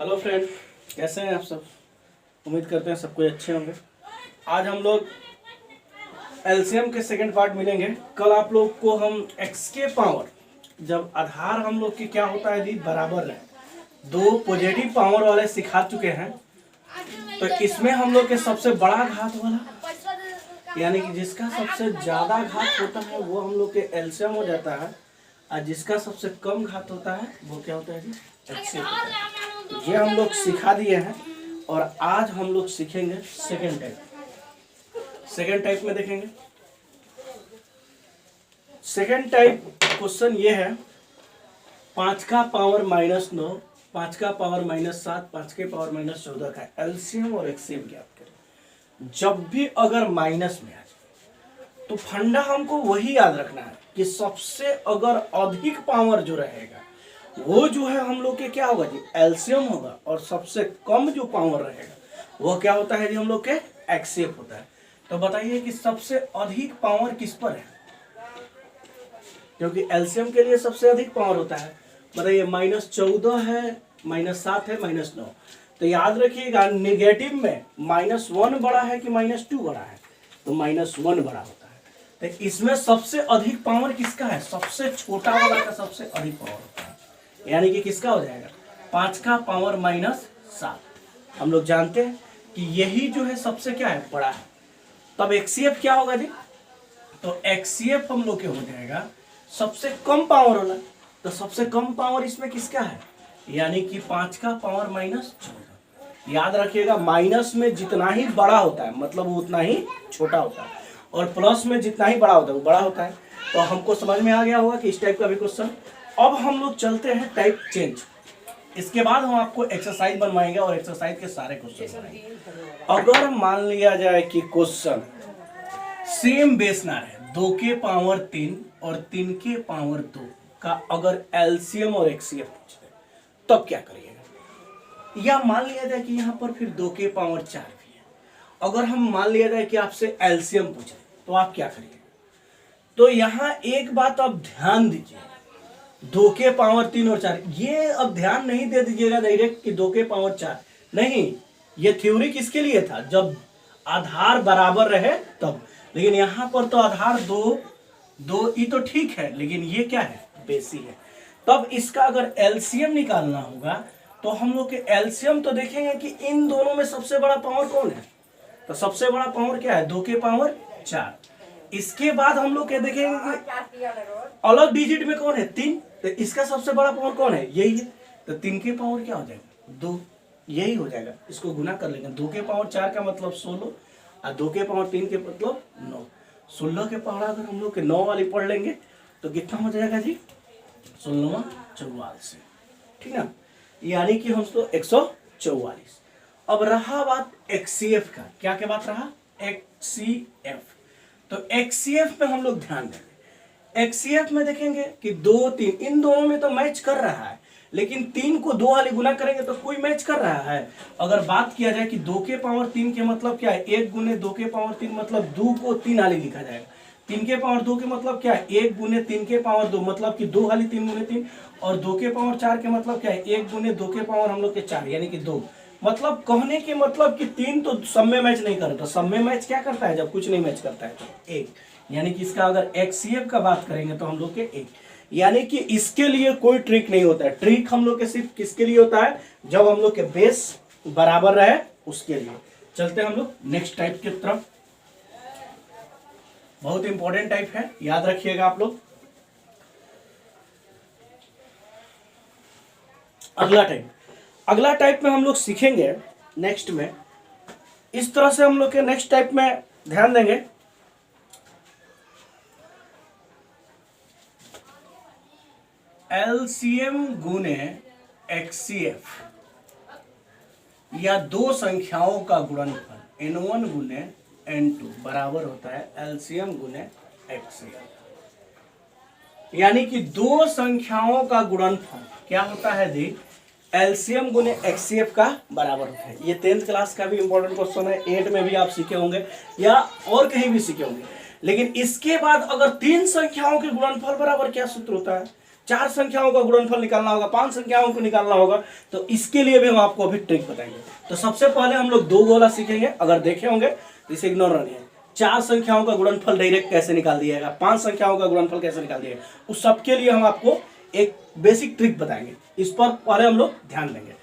Hello friend, कैसे हैं आप सब। उम्मीद करते हैं सब कोई अच्छे होंगे। आज हम लोग एलसीएम के सेकंड पार्ट मिलेंगे। कल आप लोग को हम एक्स के पावर, जब आधार हम लोग की क्या होता है जी बराबर है, दो पॉजिटिव पावर वाले सिखा चुके हैं। तो इसमें हम लोग के सबसे बड़ा घात वाला, यानी कि जिसका सबसे ज्यादा घात होता है वो हम लोग के एलसीएम हो जाता है, और जिसका सबसे कम घात होता है वो क्या होता है जी एचसीएफ होता है। ये हम लोग सिखा दिए हैं और आज हम लोग सीखेंगे सेकेंड टाइप। सेकेंड टाइप में देखेंगे, सेकेंड टाइप क्वेश्चन ये है 5 का पावर -9, 5 का पावर -7, 5 के पावर -14 का एलसीएम और एक्ससीएम ज्ञात करें। जब भी अगर माइनस में आ जाए तो फंडा हमको वही याद रखना है कि सबसे अगर अधिक पावर जो रहेगा वो जो है हम लोग के क्या होगा जी एलसीएम होगा, और सबसे कम जो पावर रहेगा वो क्या होता है जी हम लोग के एक्ससीएफ होता है। तो बताइए कि सबसे अधिक पावर किस पर है, क्योंकि एलसीएम के लिए सबसे अधिक पावर होता है। बताइए -14 है, -7 है, -9। तो याद रखिएगा नेगेटिव में -1 बड़ा है कि -2 बड़ा है, तो -1 बड़ा होता है। तो इसमें सबसे अधिक पावर किसका है, सबसे छोटा वाला का सबसे अधिक पावर होता है, यानी कि किसका हो जाएगा 5 का पावर -7। हम लोग जानते हैं कि यही जो है सबसे क्या है बड़ा है। तब एक्ससीएफ क्या होगा जी, तो एक्ससीएफ हम लोग के हो जाएगा सबसे कम पावर वाला। तो सबसे कम पावर इसमें किसका है, यानी कि 5 का पावर -14। याद रखिएगा माइनस में जितना ही बड़ा होता है मतलब वो उतना ही छोटा होता है, और प्लस में जितना ही बड़ा होता है वो बड़ा होता है। तो हमको समझ में आ गया होगा कि इस टाइप का भी क्वेश्चन। अब हम लोग चलते हैं टाइप चेंज। इसके बाद हम आपको एक्सरसाइज बनवाएंगे और एक्सरसाइज के सारे क्वेश्चन बनाएंगे। अगर मान लिया जाए कि क्वेश्चन सेम बेस ना रहे, 2 के पावर 3 और 3 के पावर 2 का अगर एलसीएम और एक्ससीएफ पूछ रहे तब क्या करिएगा। या मान लिया जाए कि यहाँ पर फिर 2 के पावर 4 भी है, अगर हम मान लिया जाए कि आपसे एलसीएम पूछ रहे तो आप क्या करिएगा। तो यहाँ एक बात आप ध्यान दीजिए, 2 के पावर 3 और 4, ये अब ध्यान नहीं दे दीजिएगा डायरेक्ट कि 2 के पावर 4 नहीं, ये थ्योरी किसके लिए था जब आधार बराबर रहे तब। लेकिन यहाँ पर तो आधार दो ये तो ठीक है, लेकिन ये क्या है बेसी है। तब इसका अगर एलसीएम निकालना होगा तो हम लोग के एलसीएम तो देखेंगे कि इन दोनों में सबसे बड़ा पावर कौन है। तो सबसे बड़ा पावर क्या है 2 के पावर 4। इसके बाद हम लोग क्या देखेंगे कि अलग डिजिट में कौन है 3, तो इसका सबसे बड़ा पावर कौन है यही है। तो 3 के पावर क्या हो जाएगा 2, यही हो जाएगा। इसको गुना कर लेंगे, 2 के पावर 4 का मतलब 16 और 2 के पावर 3 के मतलब 9। 16 के पावर अगर हम लोग के 9 वाली पढ़ लेंगे तो कितना हो जाएगा जी 16 44, ठीक ना, यानी कि हम तो 144। अब रहा बात एक्ससीएफ का, क्या क्या बात रहा एक्ससीएफ। तो एक्ससीएफ में हम लोग ध्यान देंगे। एक्ससीएफ में देखेंगे कि 2 3 इन दोनों में तो मैच कर रहा है, लेकिन 3 को 2 वाले गुना करेंगे तो कोई मैच कर रहा है। अगर बात किया जाए कि 2 के पावर 3 के मतलब क्या है 1 गुने 2 के पावर 3 मतलब 2 को 3 वाले लिखा जाएगा। 3 के पावर 2 के मतलब क्या है 1 गुने 3 के पावर 2 मतलब कि 2 वाली 3 गुने 3, और 2 के पावर 4 के मतलब क्या है 1 गुने 2 के पावर हम लोग के 4 यानी कि 2। मतलब कहने के मतलब कि 3 तो सब में मैच नहीं करता, सब में मैच क्या करता है जब कुछ नहीं मैच करता है तो 1, यानी कि इसका अगर एक्ससीएफ का बात करेंगे तो हम लोग के 1, यानी कि इसके लिए कोई ट्रिक नहीं होता है। ट्रिक हम लोग के सिर्फ किसके लिए होता है जब हम लोग के बेस बराबर रहे उसके लिए। चलते हैं हम लोग नेक्स्ट टाइप की तरफ। बहुत इंपॉर्टेंट टाइप है, याद रखिएगा आप लोग। अगला टाइप में हम लोग सीखेंगे नेक्स्ट में, इस तरह से हम लोग के नेक्स्ट टाइप में ध्यान देंगे। एलसीएम गुने एक्ससीएफ या दो संख्याओं का गुणनफल n1 गुने n2 बराबर होता है एलसीएम गुने एक्ससीएफ। यानी कि दो संख्याओं का गुणनफल क्या होता है जी एलसीएम गुने एक्ससीएफ का बराबर होता है। ये 10th क्लास का भी इंपॉर्टेंट क्वेश्चन है, 8 में भी आप सीखे होंगे या और कहीं भी सीखे होंगे। लेकिन इसके बाद अगर 3 संख्याओं के गुणनफल बराबर क्या सूत्र होता है 4 संख्याओं का गुणनफल निकालना होगा, 5 संख्याओं को निकालना होगा, तो इसके लिए भी हम आपको अभी ट्रिक बताएंगे। तो सबसे पहले हम लोग 2 गोला सीखेंगे, अगर देखे होंगे तो इसे इग्नोर रखिए। 4 संख्याओं का गुणनफल डायरेक्ट कैसे निकाल दिया जाएगा, 5 संख्याओं का गुणनफल कैसे निकाल दिया जाएगा, उस सबके लिए हम आपको एक बेसिक ट्रिक बताएंगे। इस पर पहले हम लोग ध्यान देंगे।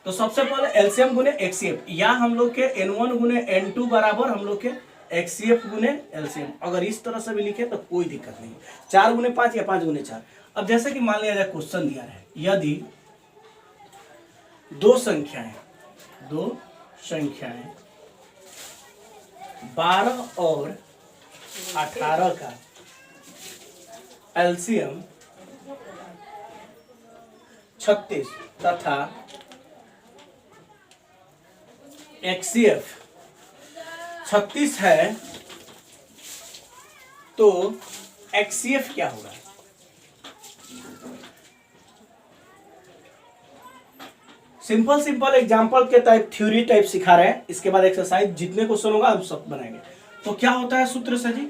तो सबसे पहले एलसीएम गुने एक्सीएफ, या हम लोग के N1 गुने N2 बराबर हम लोग के एक्सीएफ गुने एलसीएम, अगर इस तरह से भी लिखे तो कोई दिक्कत नहीं। 4 गुने 5 या 5 गुने 4। अब जैसे कि मान लिया जाए क्वेश्चन दिया है, यदि दो संख्याएं 12 और 18 का एलसीएम 36 तथा एक्सीएफ 36 है, तो एक्सीएफ क्या होगा? सिंपल एग्जांपल के टाइप, थ्योरी टाइप सिखा रहे हैं। इसके बाद एक्सरसाइज जितने क्वेश्चन होगा हम सब बनाएंगे। तो क्या होता है सूत्र से जी,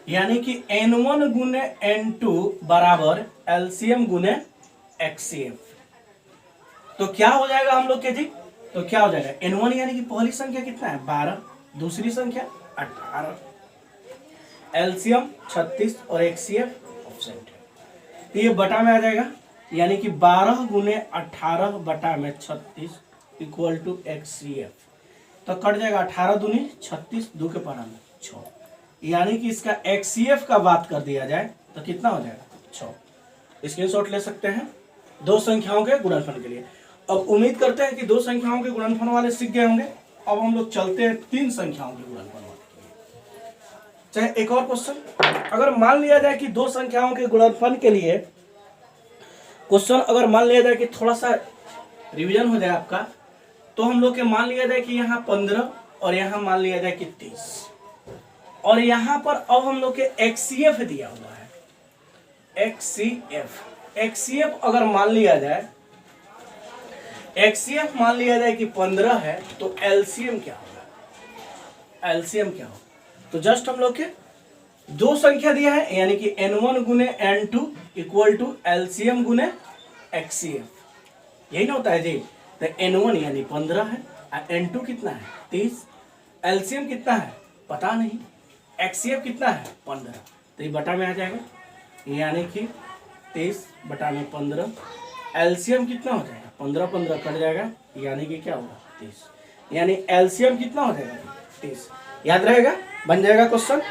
यानी कि N1 गुने N2 बराबर एलसीएम गुने एक्सीएफ। तो क्या हो जाएगा हम लोग के जी, तो क्या हो जाएगा N1 यानी कि पहली संख्या कितना है 12, दूसरी संख्या 18, एलसीएम 36 और एक्सीएफ ऑप्शन है। तो ये बटा में आ जाएगा, यानी कि 12 गुने 18 बटा में 36 इक्वल टू एक्सीएफ। तो कट जाएगा 18 दूनी 36, 2 के पारा में 6, यानी कि इसका एक्सीएफ का बात कर दिया जाए तो कितना हो जाएगा 6। स्क्रीनशॉट ले सकते हैं 2 संख्याओं के गुणनफल के लिए। अब उम्मीद करते हैं कि 2 संख्याओं के गुणनफल वाले सीख गए होंगे। अब हम लोग चलते हैं 3 संख्याओं के गुणनफल वाले के लिए। चाहे एक और क्वेश्चन, अगर मान लिया जाए कि 2 संख्याओं के गुणनफल के लिए क्वेश्चन, अगर मान लिया जाए कि थोड़ा सा रिवीजन हो जाए आपका, तो हम लोग के मान लिया जाए कि यहाँ 15 और यहाँ मान लिया जाए कि 30, और यहाँ पर अब हम लोग के एक्सीएफ दिया हुआ है। एक्सीएफ अगर मान लिया जाए, एक्सीएफ मान लिया जाए कि 15 है, तो एलसीएम क्या होगा, एलसीएम क्या होगा? तो जस्ट हम लोग के 2 संख्या दिया है, यानी कि N1 गुने N2 इक्वल टू एलसीएम गुने एक्सीएफ, यही ना होता है जी। तो N1 यानी 15 है, N2 कितना है 30, एलसीएम कितना है पता नहीं, एक्सीएफ कितना है 15, तो ये बटा में आ जाएगा, यानी कि 30 बटा में 15, एलसीएम कितना हो जाएगा 15 15 कट जाएगा, यानी कि क्या होगा 30, यानी एलसीएम कितना हो जाएगा 30। याद रहेगा, बन जाएगा क्वेश्चन।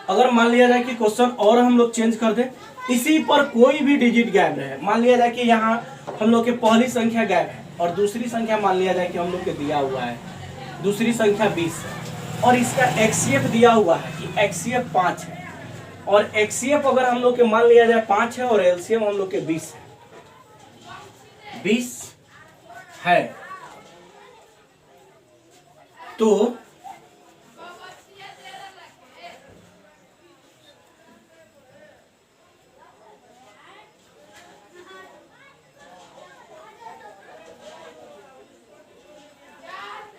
अगर मान लिया जाए कि क्वेश्चन और हम लोग चेंज कर दें, इसी पर कोई भी डिजिट गायब रहे, मान लिया जाए कि यहाँ हम लोग के पहली संख्या गायब है और दूसरी संख्या मान लिया जाए कि हम लोग के दिया हुआ है, दूसरी संख्या 20 है, और इसका एक्सीएफ दिया हुआ है कि एक्सीएफ 5 है, और एक्सीएफ अगर हम लोग के मान लिया जाए 5 है और एलसीएम हम लोग के 20 है, 20 है, तो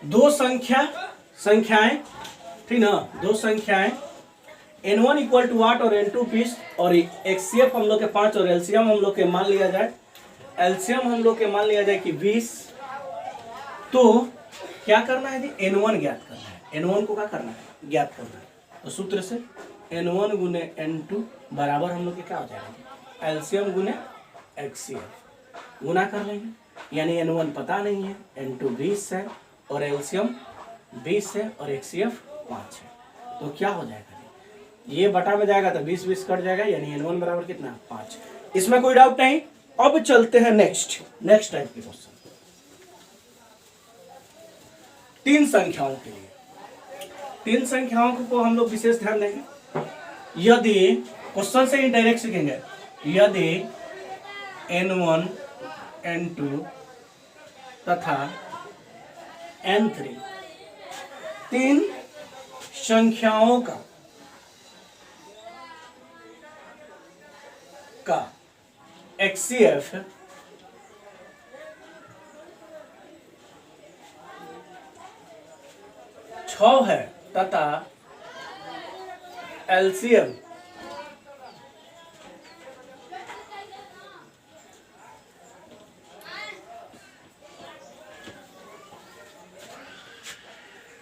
दो संख्याएं ठीक ना, 2 संख्याएं N1 इक्वल टू 8 और N2 20, और एक्सीएफ हम लोग के 5 और एलसीएम हम लोग के मान लिया जाए, एलसीएम हम लोग के मान लिया जाए कि 20। तो क्या करना है जी, N1 ज्ञात करना है। N1 को क्या करना है, ज्ञात करना है। तो सूत्र से N1 गुने N2 बराबर हम लोग के क्या हो जाएगा, एलसीएम गुने एक्सीएफ, गुना कर लेंगे, यानी N1 पता नहीं है, N2 20 है और एलसीएम 20 है और एक्सीएफ 5 है, तो क्या हो जाएगा, ये बटा में जाएगा तो 20 20 कट जाएगा, यानी N1 बराबर कितना 5। इसमें कोई डाउट नहीं। अब चलते हैं नेक्स्ट टाइप के क्वेश्चन, 3 संख्याओं के लिए। 3 संख्याओं को हम लोग विशेष ध्यान देंगे। यदि क्वेश्चन से ही डायरेक्ट सीखेंगे, यदि N1 N2 तथा N3 3 संख्याओं का एक्सीएफ 6 है तथा एलसीएम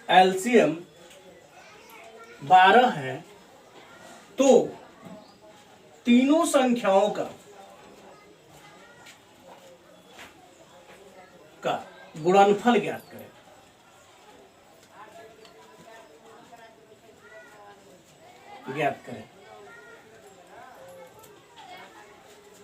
एलसीएम 12 है तो तीनों संख्याओं का गुणनफल ज्ञात करें।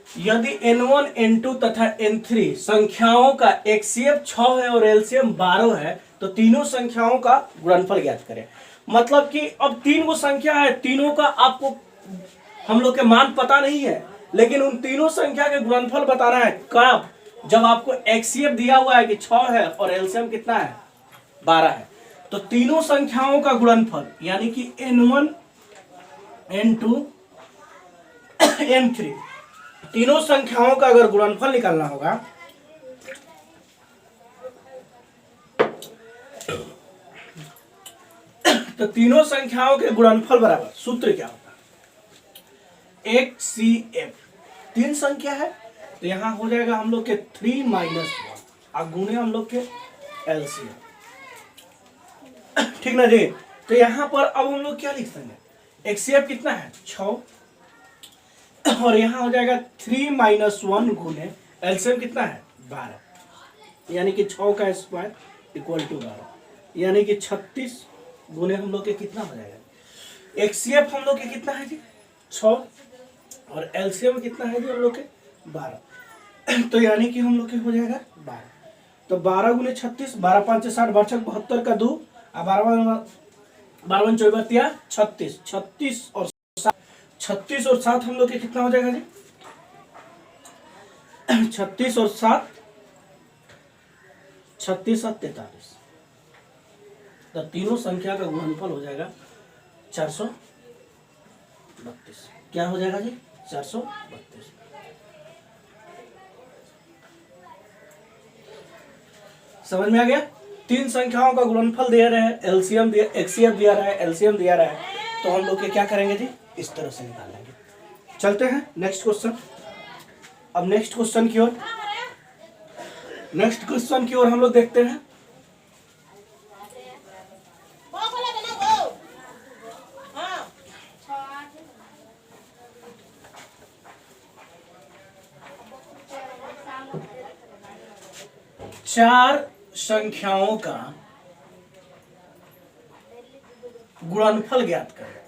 यदि n1 n2 तथा n3 संख्याओं का HCF 6 है और LCM 12 है तो तीनों संख्याओं का गुणनफल ज्ञात करें। मतलब कि अब तीन वो संख्या है, तीनों का आपको हम लोग के मान पता नहीं है, लेकिन उन तीनों संख्या के गुणनफल बताना है। कब? जब आपको HCF दिया हुआ है कि 6 है और LCM कितना है 12 है, तो तीनों संख्याओं का गुणनफल यानी कि n1 n2 n3 तीनों संख्याओं का अगर गुणनफल निकालना होगा तो तीनों संख्याओं के गुणनफल बराबर सूत्र क्या होता है? HCF। तीन संख्या है तो यहां हो जाएगा हम लोग के 3 - 1 और गुणे हम लोग के LCM। ठीक ना जी? तो यहां पर अब हम लोग क्या लिख सकते? HCF कितना है 6 और यहां हो जाएगा 3 - 1 गुने LCM कितना है 12, यानी कि 6 का स्क्वायर इक्वल टू 12, यानी कि 36 गुने हम लोग के कितना हो जाएगा? HCF हम लोग के कितना है जी 6 और LCM कितना है जी हम लोग के 12, तो यानी कि हम लोग के हो जाएगा 12। तो 12 गुने 36, 12 5 60 62 72 का 2 और 12 12 24 36, 36 और 7 हम लोग के कितना हो जाएगा जी 36 और 7 36 और 43। तो तीनों संख्या का गुणनफल हो जाएगा 432। क्या हो जाएगा जी 432। समझ में आ गया? तीन संख्याओं का गुणनफल दिया रहा है, LCM दिया, HCF दिया रहा है, LCM दिया रहा है, तो हम लोग के क्या करेंगे जी इस तरह से निकाल लेंगे। चलते हैं नेक्स्ट क्वेश्चन। अब नेक्स्ट क्वेश्चन की ओर हम लोग देखते हैं। चार संख्याओं का गुणनफल ज्ञात करें।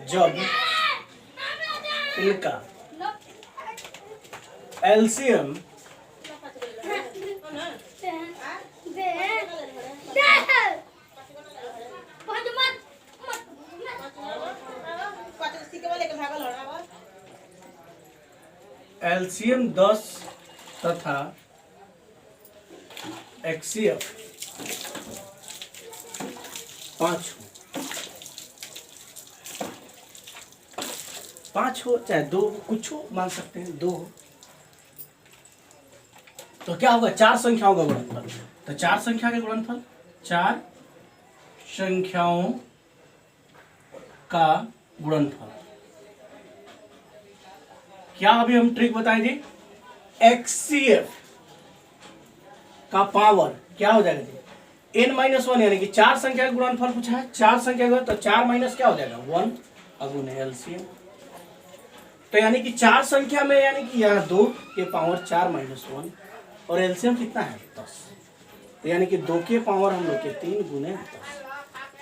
जब इनका LCM LCM 10 तथा HCF 5 हो चाहे 2 कुछ हो, मान सकते हैं 2 हो, तो क्या होगा चार संख्याओं का गुणनफल। तो चार संख्या के गुणनफल, चार संख्याओं का गुणनफल क्या अभी हम ट्रिक बताएं जी। HCF का पावर क्या हो जाएगा जी n-1, यानी कि चार संख्या का गुणनफल पूछा है, चार संख्या का, तो 4 माइनस क्या हो जाएगा 1 अगुने LCM। तो यानी कि चार संख्या में यानी कि यहाँ 2 के पावर 4 - 1 और LCM कितना है 10, तो यानी कि 2 के पावर हम लोग के 3 गुने 10।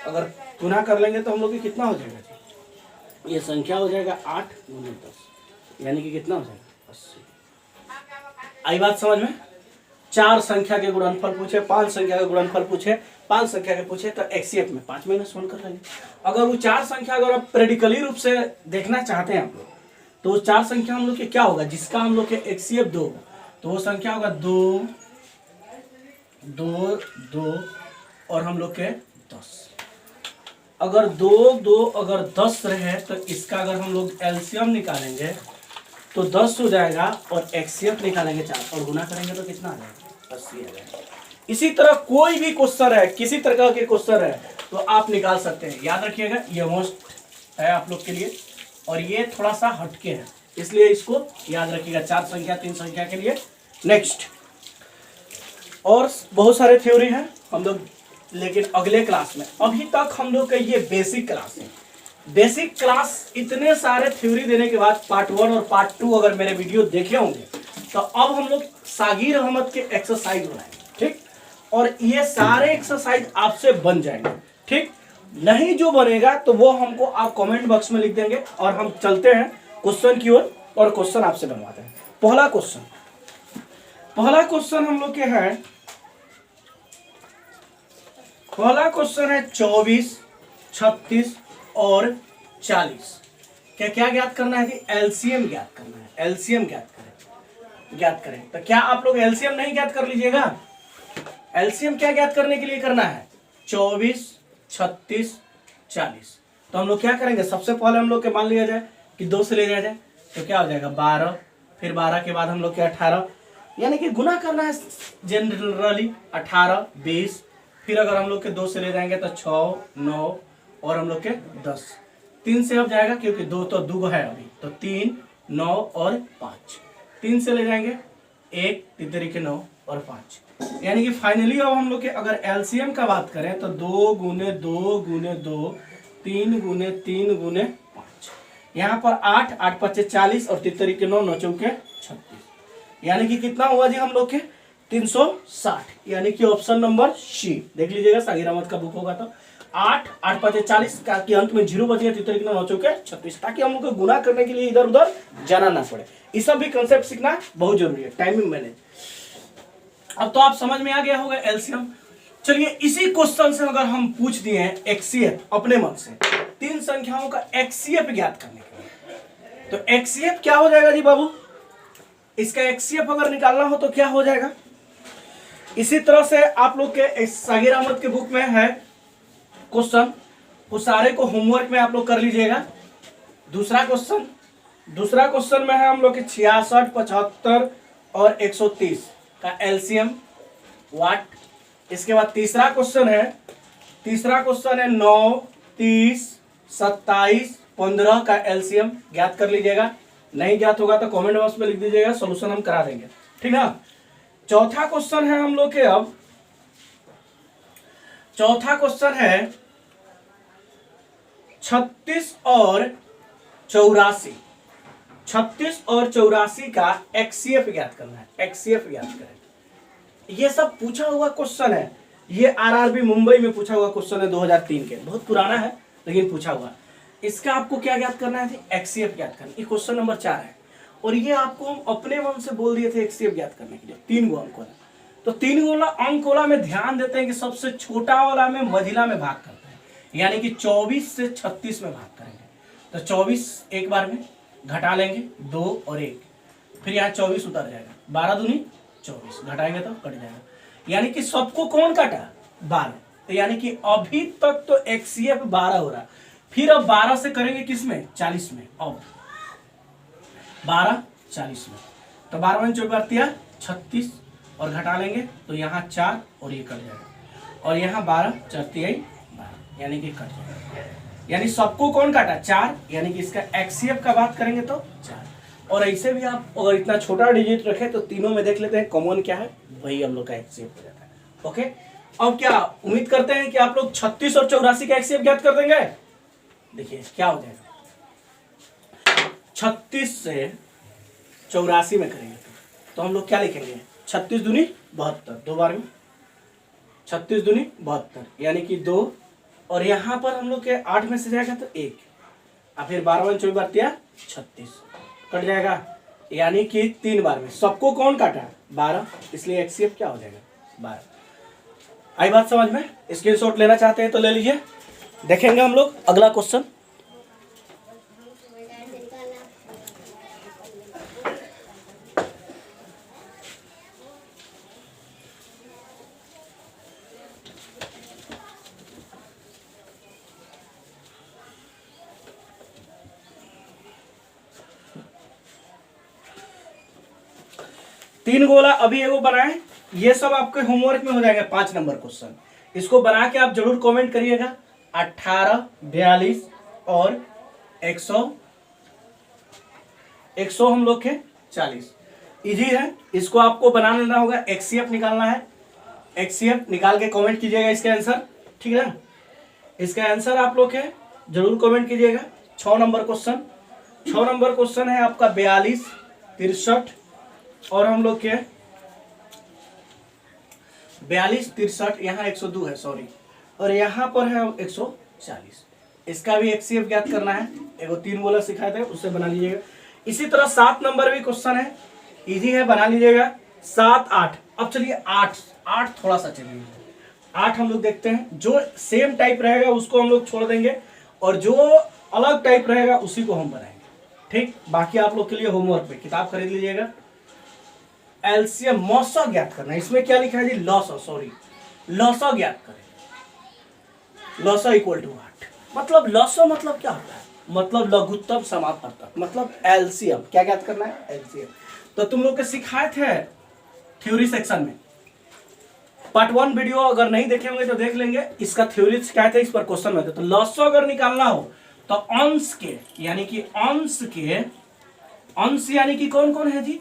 अगर गुना कर लेंगे तो हम लोग के कितना हो जाएगा जी, ये संख्या हो जाएगा 8 गुने 10, यानी कि कितना हो जाएगा 80। आई बात समझ में? चार संख्या के गुणनफल पूछे, 5 संख्या के गुणनफल पूछे, 5 संख्या के पूछे तो HCF में 5 - 1 कर लेंगे। अगर वो चार संख्या अगर आप प्रैक्टिकली रूप से देखना चाहते हैं आप लोग, तो वो चार संख्या हम लोग के क्या होगा जिसका हम लोग के HCF 2, तो वो संख्या होगा 2 2 2 और हम लोग के 10। अगर 2 2 अगर 10 रहे तो इसका अगर हम लोग LCM निकालेंगे तो 10 हो जाएगा और HCF निकालेंगे 4 और गुना करेंगे तो कितना आ जाएगा 80 आ जाएगा। इसी तरह कोई भी क्वेश्चन है, किसी तरह के क्वेश्चन है तो आप निकाल सकते हैं। याद रखिएगा ये मोस्ट है आप लोग के लिए और ये थोड़ा सा हटके है। इसलिए इसको याद रखिएगा 4 संख्या 3 संख्या के लिए। नेक्स्ट और बहुत सारे थ्योरी हैं हम लोग, लेकिन अगले क्लास में, अभी तक हम लोग का ये बेसिक क्लास है। बेसिक क्लास इतने सारे थ्योरी देने के बाद पार्ट 1 और पार्ट 2 अगर मेरे वीडियो देखे होंगे तो अब हम लोग सागिर अहमद के एक्सरसाइज बनाएंगे, ठीक। और ये सारे एक्सरसाइज आपसे बन जाएंगे, ठीक। नहीं जो बनेगा तो वो हमको आप कमेंट बॉक्स में लिख देंगे और हम चलते हैं क्वेश्चन की ओर और क्वेश्चन आपसे बनवाते हैं। पहला क्वेश्चन हम लोग के है, पहला क्वेश्चन है 24, 36 और 40। क्या क्या ज्ञात करना है? एलसीएम ज्ञात करना है। एलसीएम ज्ञात करें। तो क्या आप लोग एलसीएम नहीं ज्ञात कर लीजिएगा? एलसीएम क्या ज्ञात करने के लिए करना है? 24, 36, 40। तो हम लोग क्या करेंगे? सबसे पहले हम लोग के मान लिया जाए कि 2 से ले लिया जाए तो क्या हो जाएगा? 12। फिर 12 के बाद हम लोग के 18, यानी कि गुना करना है जनरली। 18, 20। फिर अगर हम लोग के 2 से ले जाएंगे तो 6, 9 और हम लोग के 10। 3 से अब जाएगा क्योंकि 2 तो 2 है अभी, तो 3, 9 और 5। 3 से ले जाएंगे 1, 3 तरीके 9 और 5। यानी कि फाइनली अब हम लोग के अगर एलसीएम का बात करें तो 2 गुने 2 गुने 2, 3 गुने 3 गुने 5। यहाँ पर 8, 8 5 40 और 3 तरीके 9, 9 चौके 36। यानी कि कितना हुआ जी हम लोग के? 360। यानी कि ऑप्शन नंबर सी देख लीजिएगा, सागिर अहमद का बुक होगा तो 8, 8 5 40 का के अंत में 0 बच गया, 3 तरीके 9 चौके 36, ताकि हम लोग को गुना करने के लिए इधर उधर जाना ना पड़े। ये सब भी कंसेप्ट सीखना बहुत जरूरी है, टाइमिंग मैनेज। अब तो आप समझ में आ गया होगा एलसीएम। चलिए इसी क्वेश्चन से अगर हम पूछ दिए हैं एक्सीएफ अपने मन से, 3 संख्याओं का एक्सीएफ ज्ञात करने के लिए, तो एक्सीएफ क्या हो जाएगा जी बाबू? इसका एक्सीएफ अगर निकालना हो तो क्या हो जाएगा? इसी तरह से आप लोग के सागिर अहमद के बुक में है क्वेश्चन, उस सारे को होमवर्क में आप लोग कर लीजिएगा। दूसरा क्वेश्चन में है हम लोग के 66, 75 और 130 का एलसीएम वाट। इसके बाद तीसरा क्वेश्चन है 9, 30, 27, 15 का एलसीएम ज्ञात कर लीजिएगा। नहीं ज्ञात होगा तो कमेंट बॉक्स में लिख दीजिएगा, सॉल्यूशन हम करा देंगे, ठीक है। चौथा क्वेश्चन है हम लोग के, अब चौथा क्वेश्चन है 36 और 84। 36 और 84 का एक्सीएफ ज्ञात करना है। एक्सीएफ ज्ञात करें। ये सब पूछा हुआ क्वेश्चन है, ये आरआरबी मुंबई में पूछा हुआ क्वेश्चन है 2003 के, बहुत पुराना है लेकिन पूछा हुआ। इसका आपको क्या ज्ञात करना है? एक्सीएफ ज्ञात करना। ये क्वेश्चन नंबर 4 है और ये आपको हम अपने मन से बोल दिए थे एक्सीएफ ज्ञात करने के लिए। 3 गो अंक वाला, तो 3 गो अंक वाला में ध्यान देते हैं कि सबसे छोटा वाला में मझिला में भाग करते हैं, यानी कि 24 से 36 में भाग करेंगे। तो 24 एक बार में घटा लेंगे 2 और 1, फिर यहाँ 24 उतर जाएगा, 12 दूनी 24, घटाएंगे तो कट जाएगा। यानी कि सबको कौन काटा? 12। तो यानी कि अभी तक तो एक्सीएफ 12 हो रहा, फिर अब 12 से करेंगे किस में? 40 में। अब 12 40 में, तो 12 में 24 36 और घटा लेंगे तो यहाँ 4 और ये कट जाएगा, और यहाँ 12 4 12, यानी कि कट जाएगा। यानी सबको कौन काटा? 4। यानी कि इसका एक्सीएफ का बात करेंगे तो 4। और ऐसे भी आप अगर इतना छोटा डिजिट रखें तो तीनों में देख लेते हैं कॉमन क्या है, वही हम लोग का एक्सीएफ हो जाता है। ओके, अब क्या उम्मीद करते हैं कि आप लोग 36 और 84 का एक्सीएफ ज्ञात कर देंगे। देखिए क्या हो जाएगा, 36 से 84 में करेंगे तो हम लोग क्या लिखेंगे? 36 दूनी 72, 2 बार में 36 दूनी 72, यानी कि 2, और यहाँ पर हम लोग के 8 में से जाएगा तो 1, और फिर 12 में 24 36 कट जाएगा, यानी कि 3 बार में। सबको कौन काटा? 12, इसलिए एक्सीएफ क्या हो जाएगा? 12। आई बात समझ में? स्क्रीनशॉट लेना चाहते हैं तो ले लीजिए। देखेंगे हम लोग अगला क्वेश्चन। तीन गोला अभी एगो बनाए, ये सब आपके होमवर्क में हो जाएगा। 5 नंबर क्वेश्चन, इसको बना के आप जरूर कमेंट करिएगा। 18, 42 और 100 100 हम लोग के 40। इजी है, इसको आपको बना लेना होगा, HCF निकालना है। HCF निकाल के कमेंट कीजिएगा इसका आंसर, ठीक है ना। इसका आंसर आप लोग के जरूर कमेंट कीजिएगा। 6 नंबर क्वेश्चन, 6 नंबर क्वेश्चन है आपका 42, 63 और हम लोग के 42, 63, यहाँ 102 है सॉरी, और यहाँ पर है 140। इसका भी HCF ज्ञात करना है। एगो 3 बोला सिखाए थे, उससे बना लीजिएगा। इसी तरह 7 नंबर भी क्वेश्चन है, इजी है, बना लीजिएगा। 7, 8। अब चलिए 8 थोड़ा सा चलिए 8 हम लोग देखते हैं। जो सेम टाइप रहेगा उसको हम लोग छोड़ देंगे और जो अलग टाइप रहेगा उसी को हम बनाएंगे, ठीक। बाकी आप लोग के लिए होमवर्क पे किताब खरीद लीजिएगा। एलसीएम मौसा ज्ञात करना है। इसमें क्या लिखा है जी, लॉसा, सॉरी लॉसा ज्ञात करें। लॉसा इक्वल टू 8। मतलब लॉसा मतलब क्या होता है, मतलब लघुत्तम समापवर्तक, मतलब एलसीएम क्या ज्ञात करना है, एलसीएम। तो तुम लोग के सिखाए थे थ्योरी सेक्शन में। पार्ट 1 वीडियो अगर नहीं देखे होंगे तो देख लेंगे, इसका थ्योरी सिखाए थे, इस पर क्वेश्चन में थे। तो लॉसा अगर निकालना हो तो अंश के, यानी कि अंश के, अंश यानी कि कौन कौन है जी,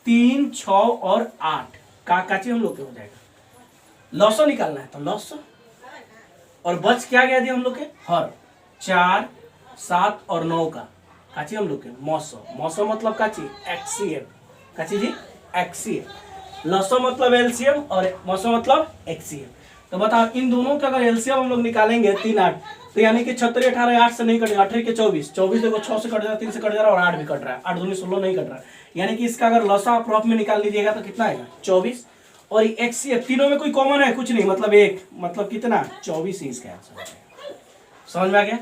3, 6 और 8 का चीज हम लोग के हो जाएगा। लॉसा निकालना है तो लॉसा, और बच क्या गया जी हम लोग के, हर 4, 7 और 9 का काची हम लोग के मौसो। मौसो मतलब काची, एक्सीएम, काची जी एक्सीएम। लॉसा मतलब एलसीएम और मौसो मतलब एक्सीएम। तो बताओ इन दोनों का अगर एलसीएम हम लोग निकालेंगे 3, 8, तो यानी कि 36, 18, 8 से नहीं कटेगा, 18 के 24, 24 देखो 6 से कट जा रहा है, 3 से कट जा रहा है और 8 भी कट रहा है, 8 दूनी 16 नहीं कट रहा है। यानी कि इसका अगर लॉसा आप रफ में निकाल लीजिएगा तो कितना आएगा, 24। और एक्सीएम तीनों में कोई कॉमन है कुछ नहीं, मतलब एक, मतलब कितना 24 ही इसका आंसर है। समझ में आ गया।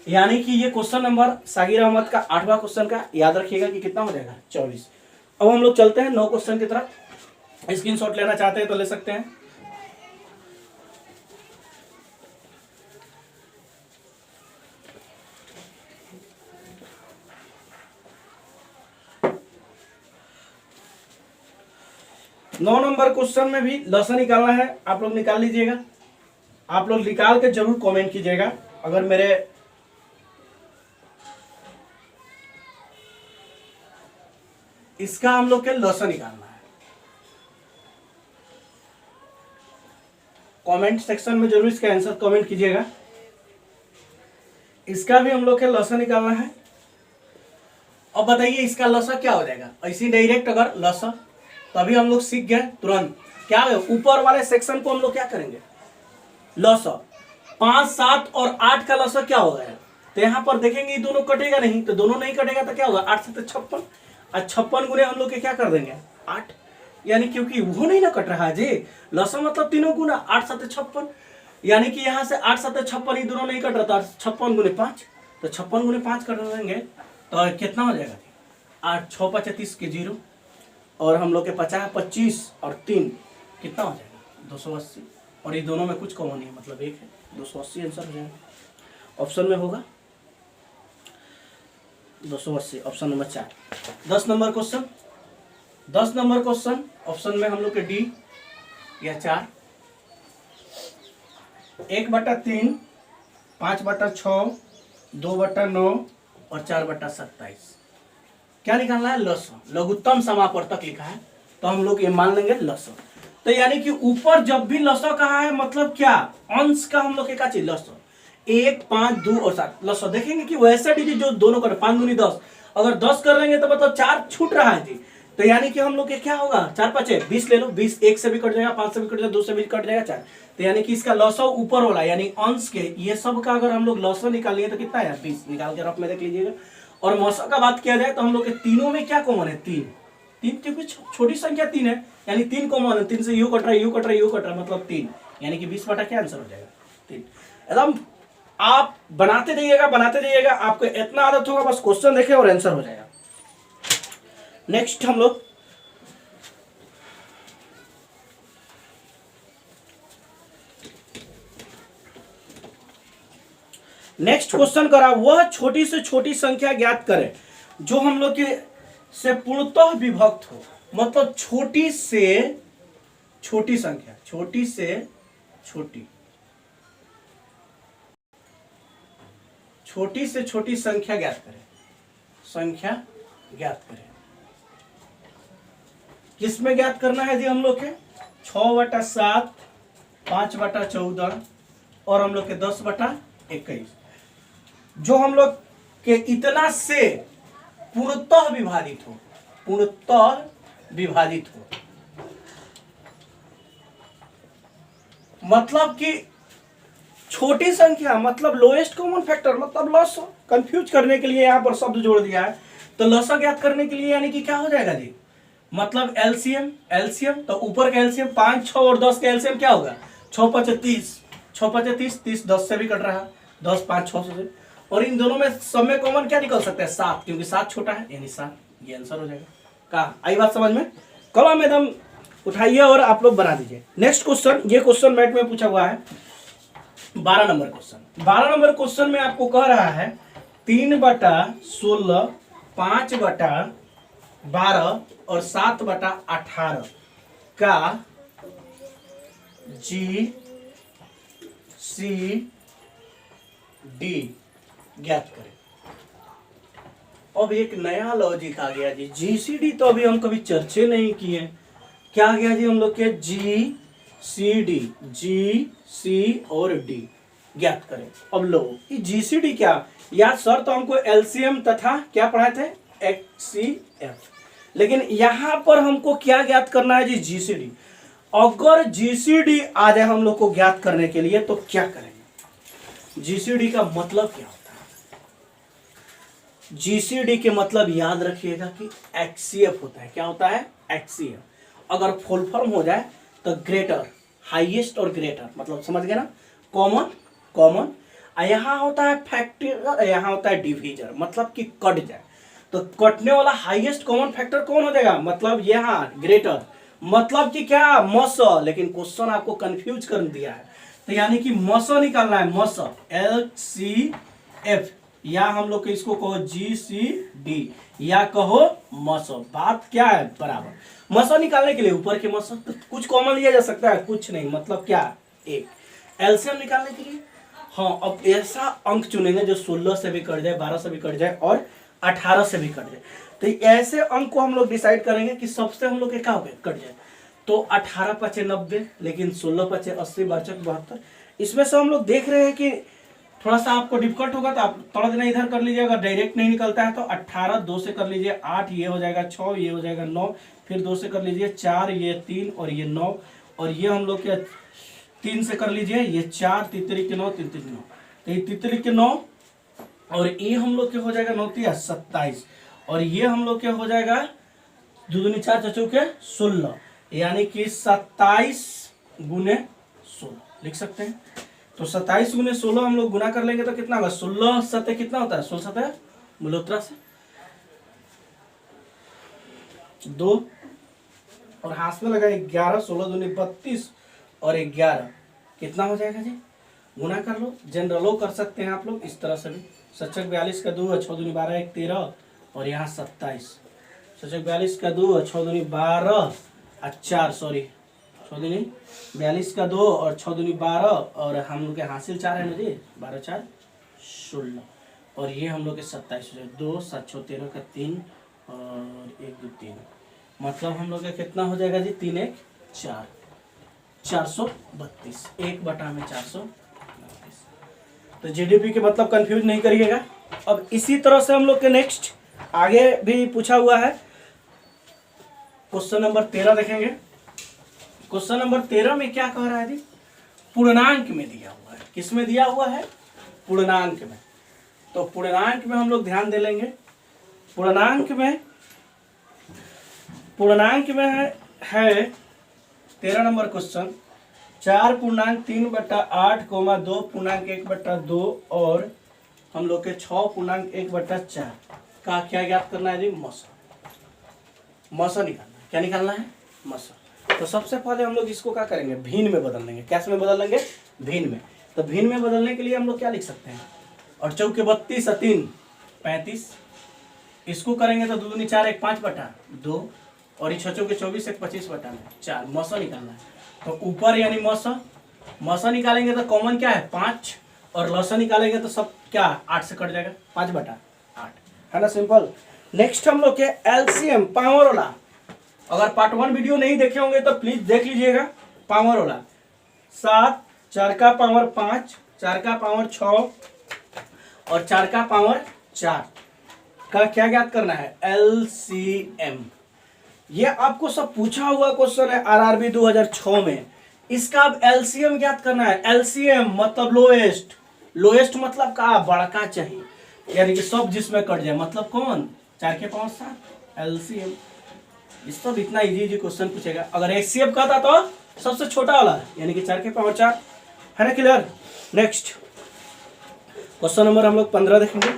यानी कि ये क्वेश्चन नंबर सागिर अहमद का 8वां क्वेश्चन का याद रखिएगा कि कितना हो जाएगा, 24। अब हम लोग चलते हैं 9 क्वेश्चन की तरफ। स्क्रीनशॉट लेना चाहते हैं तो ले सकते हैं। नौ नंबर क्वेश्चन में भी लॉसा निकालना है, आप लोग निकाल लीजिएगा। आप लोग निकाल के जरूर कमेंट कीजिएगा। अगर मेरे इसका हम लोग के लॉसा निकालना है, कमेंट सेक्शन में जरूर इसका आंसर कमेंट कीजिएगा। इसका भी हम लोग के लॉसा निकालना है। अब बताइए इसका लॉसा क्या हो जाएगा, ऐसी डायरेक्ट अगर लॉसा, तो अभी हम लोग सीख गए तुरंत क्या है, ऊपर वाले सेक्शन को हम लोग क्या करेंगे, लॉसा। 5, 7 और 8 का लॉसा क्या होगा, तो यहाँ पर देखेंगे ये दोनों कटेगा नहीं, तो दोनों नहीं कटेगा तो क्या होगा, 8 से 56, और 56 गुने हम लोग के क्या कर देंगे 8, यानी क्योंकि वो नहीं ना कट रहा है जी, लॉसा मतलब तीनों गुना 8, 7, 56, यानी कि यहाँ से 8, 7, 56 ये दोनों नहीं कट रहा था, 56 गुने 5, तो 56 गुने 5 कर देंगे तो कितना हो जाएगा, 8, 6, 5, 30 के 0, और हम लोग के 50, 25 और 3 कितना हो जाएगा 280, और ये दोनों में कुछ कॉमन नहीं है, मतलब एक है, 280 आंसर हो जाएगा। ऑप्शन में होगा 280, option number 4। 10 number question, 10 number question option में हम लोग के डी या 4, 1/3, 5/6, 2/9 और 4/27। क्या निकालना है, लॉसा, लघुत्तम समापवर्तक लिखा है तो हम लोग ये मान लेंगे लॉसा। तो यानी कि ऊपर जब भी लॉसा कहा है मतलब क्या, अंश का हम लोग क्या चीज लॉसा, 1, 5, 2 और 7 लॉसा। देखेंगे कि वैसे डिजिट जो दोनों कर 5 दूनी 10, अगर 10 कर लेंगे तो मतलब 4 छूट रहा है जी, तो यानी कि हम लोग के क्या होगा, 4, 5, 20 ले लो, 20 1 से भी कट जाएगा, 5 से भी कट जाएगा, 2 से भी कट जाएगा, 4, तो यानी कि इसका लॉसा ऊपर वाला यानी अंश के ये सब का अगर हम लोग लॉसा निकालिए तो कितना है 20, निकाल के रफ में देख लीजिएगा। और मौसा का बात किया जाए तो हम लोग के तीनों में क्या कॉमन है, 3 क्योंकि छोटी संख्या 3 है, यानी 3 कॉमन है, 3 से यू कट रहा है, यू कट रहा है, यू कट रहा है, मतलब 3, यानी कि 20 बटा क्या आंसर हो जाएगा 3। एकदम आप बनाते जाइएगा, आपको इतना आदत होगा बस क्वेश्चन देखें और आंसर हो जाएगा। नेक्स्ट हम लोग नेक्स्ट क्वेश्चन करा, वह छोटी से छोटी संख्या ज्ञात करें जो हम लोग के से पूर्णतः विभक्त हो, मतलब छोटी से छोटी संख्या, छोटी से छोटी संख्या ज्ञात करें, संख्या ज्ञात करें। किसमें ज्ञात करना है जी हम लोग के 6/7, 5/14 और हम लोग के 10/21, जो हम लोग के इतना से पूर्णतः विभाजित हो, पूर्णतः विभाजित हो, मतलब कि छोटी संख्या मतलब लोएस्ट कॉमन फैक्टर मतलब लॉस। कंफ्यूज करने के लिए यहाँ पर शब्द जोड़ दिया है। तो लॉस ज्ञात करने के लिए यानी कि क्या हो जाएगा जी, मतलब एलसीएम, एलसीएम तो ऊपर का एलसीएम 5, 6 और 10 का एलसीएम क्या होगा 6×5 = 30, 6×5 = 30, 30 10 से भी कट रहा है, 10 5 6 से, और इन दोनों में सब में कॉमन क्या निकल सकता है 7, क्योंकि 7 छोटा है यानी 7, ये आंसर हो जाएगा। कहा आई बात समझ में? कलम एकदम उठाइए और आप लोग बना दीजिए। नेक्स्ट क्वेश्चन, ये क्वेश्चन मैथ में पूछा हुआ है 12 नंबर क्वेश्चन। 12 नंबर क्वेश्चन में आपको कह रहा है 3/16, 5/12 और 7/18 का GCD ज्ञात करें। अब एक नया लॉजिक आ गया जी, GCD तो अभी हम कभी चर्चे नहीं किए। क्या आ गया जी हम लोग के GCD, G, C और D ज्ञात करें। अब लो ये GCD क्या, या सर तो हमको LCM तथा क्या पढ़ाए थे HCF, लेकिन यहां पर हमको क्या ज्ञात करना है जी GCD। अगर GCD आ जाए हम लोग को ज्ञात करने के लिए तो क्या करेंगे? GCD का मतलब क्या होता है? GCD के मतलब याद रखिएगा कि HCF होता है। क्या होता है? HCF। अगर फुल फॉर्म हो जाए तो ग्रेटर, हाईएस्ट और ग्रेटर, मतलब समझ गए ना, कॉमन, कॉमन। यहाँ होता है फैक्टर, यहाँ होता है डिवीजर, मतलब कि कट जाए तो कटने वाला हाईएस्ट कॉमन फैक्टर कौन हो जाएगा, मतलब यहाँ ग्रेटर, मतलब कि क्या मस। लेकिन क्वेश्चन आपको कंफ्यूज कर दिया है, तो यानी कि मस निकालना है, मस LCF, या हम लोग इसको कहो GCD या कहो मस। बात क्या है बराबर। मस निकालने के लिए ऊपर के मस तो कुछ कॉमन लिया जा सकता है, कुछ नहीं, मतलब क्या एक। एलसीएम निकालने के लिए हाँ, अब ऐसा अंक चुनेंगे जो 16 से भी कट जाए, 12 से भी कट जाए और 18 से भी कट जाए। तो ऐसे अंक को हम लोग डिसाइड करेंगे कि सबसे हम लोग क्या हो गए कट जाए। तो 18×5 = 90, लेकिन 16×5 = 80, 72। इसमें से हम लोग देख रहे हैं कि थोड़ा सा आपको डिफिकल्ट होगा तो आप थोड़ा देना इधर कर लीजिए। अगर डायरेक्ट नहीं निकलता है तो 18 2 से कर लीजिए 8, ये हो जाएगा 6, ये हो जाएगा 9, फिर 2 से कर लीजिए 4, ये 3 और ये 9, और ये हम लोग के 3 से कर लीजिए, ये 4, 3 3 के 9, 3 3 9, तो ये 3 3 के 9, और ये हम लोग के हो जाएगा 9 3 27, और ये हम लोग के हो जाएगा 2 दूनी 4 4 के 16, यानी कि 27×16 लिख सकते हैं। तो 27×16 हम लोग गुना कर लेंगे तो कितना होगा, 16 7 कितना होता है, 16 7 मूलोत्तरा से 2 और हाथ में लगा 11, 16 दूनी 32 और 11 कितना हो जाएगा जी, गुना कर लो, जनरलो कर सकते हैं आप लोग इस तरह से भी। 7 42 का 2, 6 दूनी 12 1 13 और यहाँ 27, 7 42 का 2, 6 दूनी 12 4, सॉरी 6 दूनी 42 का 2 और 6 दूनी 12, और हम लोग के हासिल 4 है ना जी, 12 4 16, और ये हम लोग के 27 हो जाए 2 7 6 13 का 3 और 1 2 3, मतलब हम लोग का कितना हो जाएगा जी 3 1 4, 432, 1/432। तो जीडीपी के मतलब कंफ्यूज नहीं करिएगा। अब इसी तरह से हम लोग के नेक्स्ट आगे भी पूछा हुआ है, क्वेश्चन नंबर 13 देखेंगे। क्वेश्चन नंबर 13 में क्या कह रहा है जी, पूर्णांक में दिया हुआ है। किस में दिया हुआ है, पूर्णांक में। तो पूर्णांक में हम लोग ध्यान दे लेंगे। पूर्णांक में है 13 नंबर क्वेश्चन, 4.3/8, 2.1/2 और हम लोग के 6.1/4 का क्या ज्ञात करना है जी, मसा निकालना है। क्या निकालना है, मसा। तो सबसे पहले हम लोग इसको क्या करेंगे, भिन्न में बदल लेंगे। कैसे में बदल लेंगे, भिन्न में। तो भिन्न में बदलने के लिए हम लोग क्या लिख सकते हैं, और 4 के 32 और 3 35, इसको करेंगे तो 2 दूनी 4 1 5/2 और 6 के 24 1 25/4, मसा निकालना है। तो ऊपर यानी मसा निकालेंगे तो कॉमन क्या है 5, और लसा निकालेंगे तो सब क्या 8 से कट जाएगा, 5/8 है ना, सिंपल। नेक्स्ट हम लोग के एलसीएम पावर वाला, अगर पार्ट 1 वीडियो नहीं देखे होंगे तो प्लीज देख लीजिएगा। पावर वाला 7, 4 का पावर 5, 4 का पावर 6 और 4 का पावर 4 का क्या ज्ञात करना है? एलसीएम। ये आपको सब पूछा हुआ क्वेश्चन है आरआरबी 2006 में। इसका अब एलसीएम ज्ञात करना है। एलसीएम मतलब लोएस्ट, लोएस्ट मतलब का बड़का चाहिए, यानी कि सब जिसमें कट जाए, मतलब कौन? 4 के पावर 7 एलसीएम। इस सब इतना इजी क्वेश्चन पूछेगा। अगर एचसीएफ कहता तो सबसे छोटा वाला, यानी कि 4 के पावर 4, है ना? क्लियर? नेक्स्ट क्वेश्चन नंबर हम लोग 15 देखेंगे।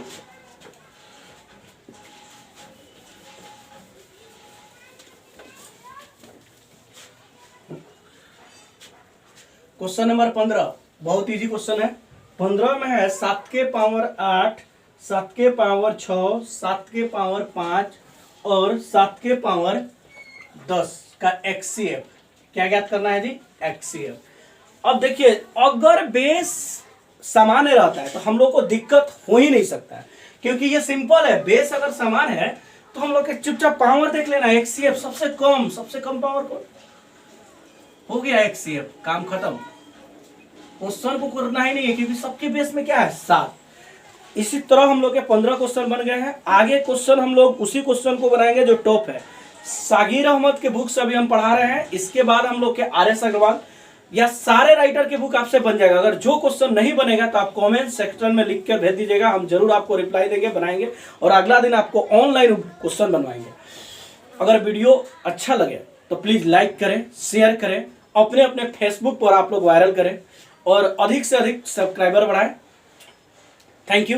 क्वेश्चन नंबर 15 बहुत इजी क्वेश्चन है। 15 में है 7 के पावर 8, 7 के पावर 6, 7 के पावर 5 और 7 के पावर 10 का एक्सीएफ। क्या ज्ञात करना है जी? एक्सीएफ। अब देखिए, अगर बेस सामान्य रहता है तो हम लोग को दिक्कत हो ही नहीं सकता है, क्योंकि ये सिंपल है। बेस अगर समान है तो हम लोग के चुपचाप पावर देख लेना। एक्सीएफ सबसे कम पावर को हो गया, एक्सीएफ काम खत्म। क्वेश्चन को करना ही नहीं है, क्योंकि सबके बेस में क्या है? 7। इसी तरह हम लोग के 15 क्वेश्चन बन गए हैं। आगे क्वेश्चन हम लोग उसी क्वेश्चन को बनाएंगे जो टॉप है। सागिर अहमद के बुक्स अभी हम पढ़ा रहे हैं। इसके बाद हम लोग के आरएस अग्रवाल या सारे राइटर के बुक आपसे बन जाएगा। अगर जो क्वेश्चन नहीं बनेगा तो आप कमेंट सेक्शन में लिख कर भेज दीजिएगा, हम जरूर आपको रिप्लाई देंगे, बनाएंगे और अगला दिन आपको ऑनलाइन क्वेश्चन बनवाएंगे। अगर वीडियो अच्छा लगे तो प्लीज लाइक करें, शेयर करें, अपने अपने फेसबुक पर आप लोग वायरल करें और अधिक से अधिक सब्सक्राइबर बढ़ाएं। Thank you.